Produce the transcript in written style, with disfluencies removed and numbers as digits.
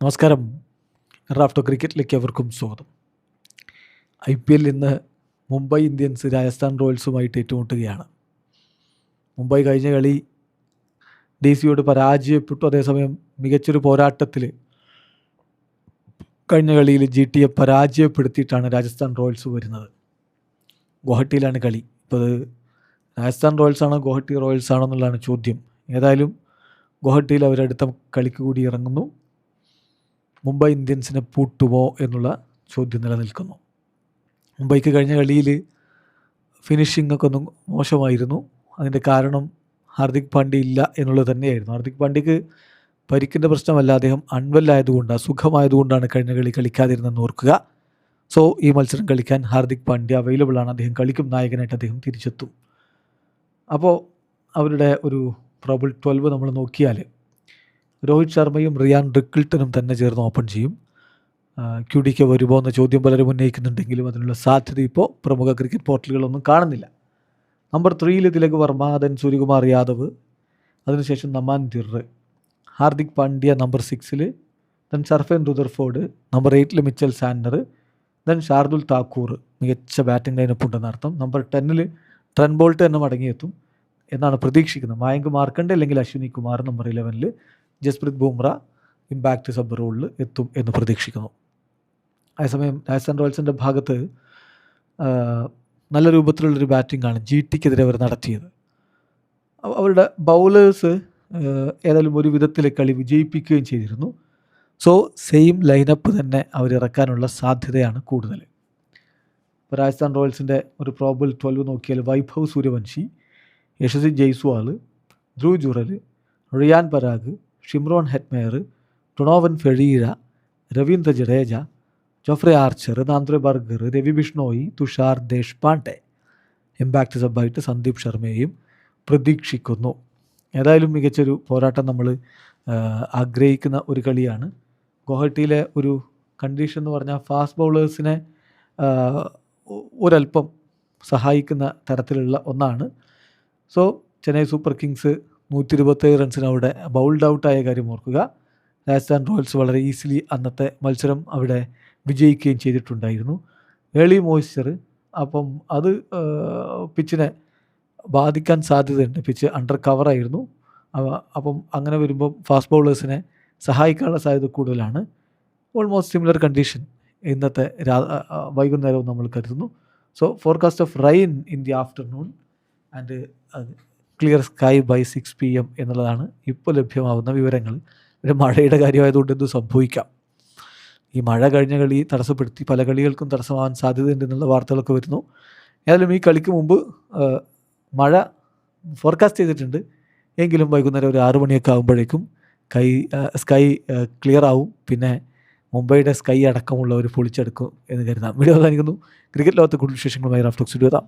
നമസ്കാരം. റാഫ്റ്റോ ക്രിക്കറ്റിലേക്ക് അവർക്കും സ്വാഗതം. IPL ഇന്ന് മുംബൈ ഇന്ത്യൻസ് രാജസ്ഥാൻ റോയൽസുമായിട്ട് ഏറ്റുമുട്ടുകയാണ്. മുംബൈ കഴിഞ്ഞ കളി DC പരാജയപ്പെട്ടു. അതേസമയം മികച്ചൊരു പോരാട്ടത്തിൽ കഴിഞ്ഞ കളിയിൽ GTയെ പരാജയപ്പെടുത്തിയിട്ടാണ് രാജസ്ഥാൻ റോയൽസ് വരുന്നത്. ഗുവാഹട്ടിയിലാണ് കളി. ഇപ്പോൾ അത് രാജസ്ഥാൻ റോയൽസാണോ ഗുവാഹട്ടി റോയൽസ് ആണോ എന്നുള്ളതാണ് ചോദ്യം. ഏതായാലും ഗുവാഹട്ടിയിൽ അവരടുത്ത കളിക്ക് കൂടി ഇറങ്ങുന്നു. മുംബൈ ഇന്ത്യൻസിനെ പൂട്ടുമോ എന്നുള്ള ചോദ്യം നിലനിൽക്കുന്നു. മുംബൈക്ക് കഴിഞ്ഞ കളിയിൽ ഫിനിഷിംഗ് ഒക്കെ ഒന്നും മോശമായിരുന്നു. അതിൻ്റെ കാരണം ഹാർദിക് പാണ്ഡ്യ ഇല്ല എന്നുള്ളത് തന്നെയായിരുന്നു. ഹാർദിക് പാണ്ഡ്യക്ക് പരിക്കിൻ്റെ പ്രശ്നമല്ല, അദ്ദേഹം അൺവെല്ലായതുകൊണ്ട് അസുഖമായതുകൊണ്ടാണ് കഴിഞ്ഞ കളി കളിക്കാതിരുന്നെന്ന് ഓർക്കുക. സോ ഈ മത്സരം കളിക്കാൻ ഹാർദിക് പാണ്ഡ്യ അവൈലബിൾ ആണ്. അദ്ദേഹം കളിക്കും, നായകനായിട്ട് അദ്ദേഹം തിരിച്ചെത്തും. അപ്പോൾ അവരുടെ ഒരു പ്രബിൾ 12 നമ്മൾ നോക്കിയാൽ രോഹിത് ശർമ്മയും റിയാൻ റിക്കിൾട്ടനും തന്നെ ചേർന്ന് ഓപ്പൺ ചെയ്യും. QDK വരുമോ എന്ന ചോദ്യം പലരും ഉന്നയിക്കുന്നുണ്ടെങ്കിലും അതിനുള്ള സാധ്യത ഇപ്പോൾ പ്രമുഖ ക്രിക്കറ്റ് പോർട്ടലുകളൊന്നും കാണുന്നില്ല. നമ്പർ 3 തിലക് വർമ്മ, ദെൻ സൂര്യകുമാർ യാദവ്, അതിനുശേഷം Naman Dhir, Hardik Pandya number 6, then Sherfane Rutherford, number 8 Mitchell Santner, then Shardul Thakur. മികച്ച ബാറ്റിംഗ് ലൈനപ്പ് ഉണ്ടെന്നർത്ഥം. നമ്പർ 10 ട്രെൻ ബോൾട്ട് തന്നെ മടങ്ങിയെത്തും എന്നാണ് പ്രതീക്ഷിക്കുന്നത്. മായങ്ക് മാർക്കണ്ഡെ അല്ലെങ്കിൽ Ashwani Kumar. Number 11 Jasprit Bumrah impact sub റോളിൽ എത്തും എന്ന് പ്രതീക്ഷിക്കുന്നു. അതേസമയം രാജസ്ഥാൻ റോയൽസിൻ്റെ ഭാഗത്ത് നല്ല രൂപത്തിലുള്ളൊരു ബാറ്റിംഗാണ് GTക്കെതിരെ അവർ നടത്തിയത്. അവരുടെ ബൗളേഴ്സ് ഏതായാലും ഒരു വിധത്തിൽ കളി വിജയിപ്പിക്കുകയും ചെയ്തിരുന്നു. സോ സെയിം ലൈനപ്പ് തന്നെ അവരിറക്കാനുള്ള സാധ്യതയാണ് കൂടുതൽ. ഇപ്പോൾ രാജസ്ഥാൻ റോയൽസിൻ്റെ ഒരു പ്രോബിൾ 12 നോക്കിയാൽ Vaibhav Suryavanshi, Yashasvi Jaiswal, Dhruv Jurel, Riyan Parag, Shimron Hetmyer, Donovan Ferreira, Ravindra Jadeja, Jofra Archer, Nandre Burger, Ravi Bishnoi, Tushar Deshpande. Impact സബ്ബായിട്ട് സന്ദീപ് ശർമ്മയെയും പ്രതീക്ഷിക്കുന്നു. ഏതായാലും മികച്ചൊരു പോരാട്ടം നമ്മൾ ആഗ്രഹിക്കുന്ന ഒരു കളിയാണ്. ഗുവാഹട്ടിയിലെ ഒരു കണ്ടീഷൻ എന്ന് പറഞ്ഞാൽ ഫാസ്റ്റ് ബൗളേഴ്സിനെ ഒരല്പം സഹായിക്കുന്ന തരത്തിലുള്ള ഒന്നാണ്. സോ ചെന്നൈ സൂപ്പർ കിങ്സ് 127 റൺസിന് അവിടെ ബൗൾഡ് ഔട്ടായ കാര്യം ഓർക്കുക. രാജസ്ഥാൻ റോയൽസ് വളരെ ഈസിലി അന്നത്തെ മത്സരം അവിടെ വിജയിക്കുകയും ചെയ്തിട്ടുണ്ടായിരുന്നു. ഏർലി മോയ്സ്ചർ, അപ്പം അത് പിച്ചിനെ ബാധിക്കാൻ സാധ്യതയുണ്ട്. പിച്ച് അണ്ടർ കവറായിരുന്നു. അപ്പം അങ്ങനെ വരുമ്പം ഫാസ്റ്റ് ബൗളേഴ്സിനെ സഹായിക്കാനുള്ള സാധ്യത കൂടുതലാണ്. ഓൾമോസ്റ്റ് സിമിലർ കണ്ടീഷൻ ഇന്നത്തെ വൈകുന്നേരവും നമ്മൾ കരുതുന്നു. So forecast of rain in the afternoon and clear sky by 6 PM എന്നുള്ളതാണ് ഇപ്പോൾ ലഭ്യമാകുന്ന വിവരങ്ങൾ. പിന്നെ മഴയുടെ കാര്യമായതുകൊണ്ട് എന്ത് സംഭവിക്കാം. ഈ മഴ കഴിഞ്ഞ കളി തടസ്സപ്പെടുത്തി പല കളികൾക്കും തടസ്സമാകാൻ സാധ്യതയുണ്ടെന്നുള്ള വാർത്തകളൊക്കെ വരുന്നു. ഏതായാലും ഈ കളിക്ക് മുമ്പ് മഴ ഫോർകാസ്റ്റ് ചെയ്തിട്ടുണ്ട്. എങ്കിലും വൈകുന്നേരം ഒരു 6 മണിയൊക്കെ ആകുമ്പോഴേക്കും സ്കൈ ക്ലിയർ ആവും. പിന്നെ മുംബൈയുടെ സ്കൈ അടക്കമുള്ളവർ പൊളിച്ചെടുക്കും എന്ന് കരുതാം. വീഡിയോ അവസാനിക്കുന്നു. ക്രിക്കറ്റ് ലോകത്തെ കൂടുതൽ വിശേഷങ്ങളുമായി റാഫ്റ്റോ സ്റ്റുഡിയോ എത്താം.